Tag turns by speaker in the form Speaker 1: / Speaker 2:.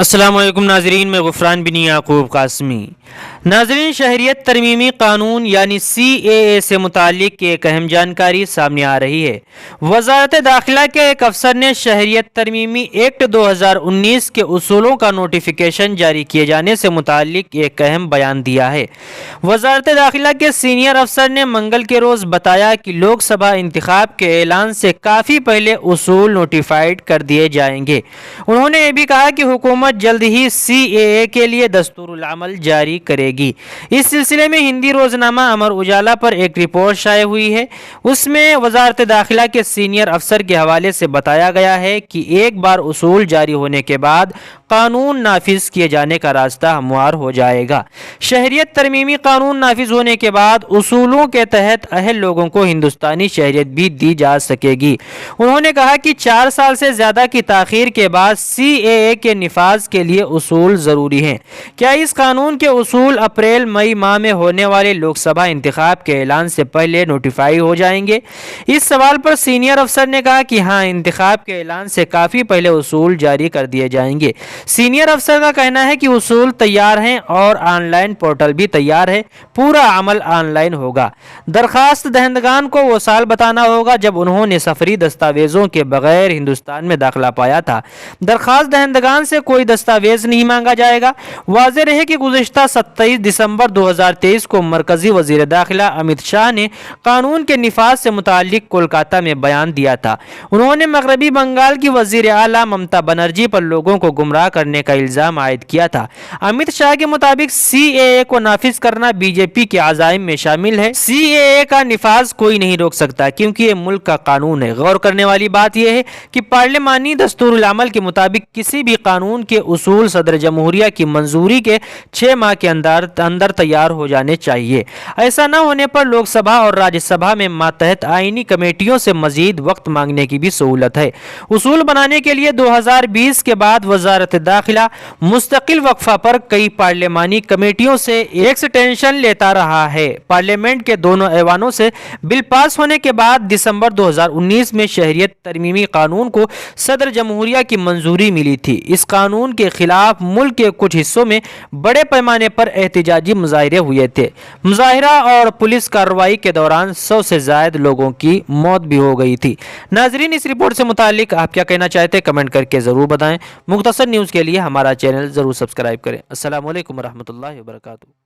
Speaker 1: السلام علیکم ناظرین، میں غفران بن یعقوب قاسمی۔ ناظرین، شہریت ترمیمی قانون یعنی CAA سے متعلق ایک اہم جانکاری سامنے آ رہی ہے۔ وزارت داخلہ کے ایک افسر نے شہریت ترمیمی ایکٹ 2019 کے اصولوں کا نوٹیفیکیشن جاری کیے جانے سے متعلق ایک اہم بیان دیا ہے۔ وزارت داخلہ کے سینئر افسر نے منگل کے روز بتایا کہ لوک سبھا انتخاب کے اعلان سے کافی پہلے اصول نوٹیفائیڈ کر دیے جائیں گے۔ انہوں نے یہ بھی کہا کہ حکومت جلد ہی CAA کے لیے دستور العمل جاری کرے گی۔ اس سلسلے میں ہندی روزنامہ امر اجالا پر ایک رپورٹ شائع ہوئی ہے۔ اس میں وزارت داخلہ کے سینئر افسر کے حوالے سے بتایا گیا ہے کہ ایک بار اصول جاری ہونے کے بعد قانون نافذ کیے جانے کا راستہ ہموار ہو جائے گا۔ شہریت ترمیمی قانون نافذ ہونے کے بعد اصولوں کے تحت اہل لوگوں کو ہندوستانی شہریت بھی دی جا سکے گی۔ انہوں نے کہا کہ 4 سال سے زیادہ کی تاخیر کے بعد CAA کے نفاذ کے لیے اصول ضروری ہیں۔ کیا اس قانون کے اصول اپریل مئی ماہ میں ہونے والے لوک سبھا انتخاب کے اعلان سے پہلے نوٹیفائی ہو جائیں گے؟ اس سوال پر سینئر افسر نے کہا کہ ہاں، انتخاب کے اعلان سے کافی پہلے اصول جاری کر دیے جائیں گے۔ سینئر افسر کا کہنا ہے کہ اصول تیار ہیں اور آن لائن پورٹل بھی تیار ہے، پورا عمل آن لائن ہوگا۔ درخواست دہندگان کو وہ سال بتانا ہوگا جب انہوں نے سفری دستاویزوں کے بغیر ہندوستان میں داخلہ پایا تھا۔ درخواست دہندگان سے کوئی دستاویز نہیں مانگا جائے گا۔ واضح رہے کہ گزشتہ 27 دسمبر 2023 کو مرکزی وزیر داخلہ امت شاہ نے قانون کے نفاذ سے متعلق کولکاتہ میں بیان دیا تھا۔ انہوں نے مغربی بنگال کی وزیر اعلیٰ ممتا بنرجی پر لوگوں کو گمراہ کرنے کا الزام عائد کیا تھا۔ امت شاہ کے مطابق CAA کو نافذ کرنا BJP کے عزائم میں شامل ہے۔ CAA کا نفاذ کوئی نہیں روک سکتا کیونکہ یہ ملک کا قانون ہے۔ غور کرنے والی بات یہ ہے کہ پارلیمانی دستور العمل کے مطابق کسی بھی قانون کے اصول صدر جمہوریہ کی منظوری کے 6 ماہ کے اندر تیار ہو جانے چاہیے۔ ایسا نہ ہونے پر لوک سبھا اور راجیہ سبھا میں ماتحت آئینی کمیٹیوں سے مزید وقت مانگنے کی بھی سہولت ہے۔ اصول بنانے کے لیے 2020 کے بعد وزارت داخلہ مستقل وقفہ پر کئی پارلیمانی کمیٹیوں سے ایکسٹینشن لیتا رہا ہے۔ پارلیمنٹ کے دونوں ایوانوں سے بل پاس ہونے کے بعد دسمبر 2019 میں شہریت ترمیمی قانون کو صدر جمہوریہ کی منظوری ملی تھی۔ اس قانون کے خلاف ملک کے کچھ حصوں میں بڑے پیمانے پر احتجاجی مظاہرے ہوئے تھے۔ مظاہرہ اور پولیس کارروائی کے دوران 100 سے زائد لوگوں کی موت بھی ہو گئی تھی۔ ناظرین، اس رپورٹ سے متعلق آپ کیا کہنا چاہتے ہیں؟ کمنٹ کر کے ضرور بتائیں۔ مختصر نیوز کے لیے ہمارا چینل ضرور سبسکرائب کریں۔ السلام علیکم ورحمۃ اللہ وبرکاتہ۔